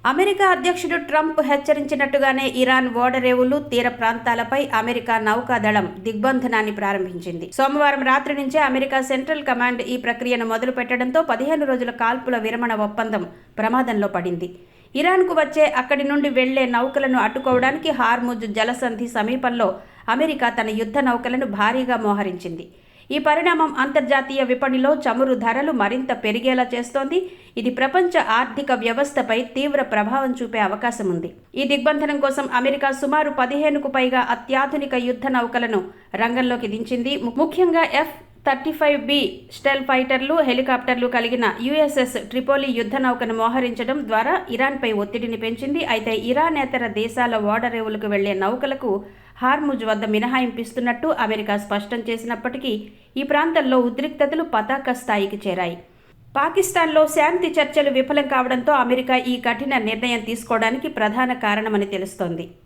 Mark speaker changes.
Speaker 1: America అధ్యక్షుడు Trump హెచ్చరించినట్టుగానే Iran ఓడరేవులు, తీర ప్రాంతాలపై అమెరికా నౌకాదళం దిగ్బంధనాన్ని ప్రారంభించింది. సోమవారం రాత్రి నుంచే అమెరికా సెంట్రల్ కమాండ్ ఈ ప్రక్రియను మొదలు పెట్టడంతో 15 రోజుల కాల్పుల విరమణ ఒప్పందం ప్రమాదంలో పడింది. ఇరాన్కు వచ్చే, అక్కడి నుండి వెళ్లే నౌకలను అడ్డుకోవడానికి హార్ముజ్ జలసంధి సమీపంలో అమెరికా తన యుద్ధ నౌకలను భారీగా మోహరించింది. ఈ పరిణామం అంతర్జాతీయ విపణిలో చమురు ధరలు మరింత పెరిగేలా చేస్తోంది. ఇది ప్రపంచ ఆర్థిక వ్యవస్థపై తీవ్ర ప్రభావం చూపే అవకాశం ఉంది. ఈ దిగ్బంధనం కోసం అమెరికా సుమారు 15కు పైగా అత్యాధునిక యుద్ధ నౌకలను రంగంలోకి దించింది. ముఖ్యంగా F-35B స్టెల్త్ ఫైటర్లు, హెలికాప్టర్లు కలిగిన USS ట్రిపోలి యుద్ధ నౌకను మోహరించడం ద్వారా ఇరాన్పై ఒత్తిడిని పెంచింది. అయితే ఇరానేతర దేశాల ఓడరేవులకు వెళ్లే నౌకలకు హార్ముజ్ వద్ద మినహాయింపిస్తున్నట్టు అమెరికా స్పష్టం చేసినప్పటికీ ఈ ప్రాంతంలో ఉద్రిక్తతలు పతాక స్థాయికి చేరాయి. పాకిస్తాన్లో శాంతి చర్చలు విఫలం కావడంతో అమెరికా ఈ కఠిన నిర్ణయం తీసుకోవడానికి ప్రధాన కారణమని తెలుస్తోంది.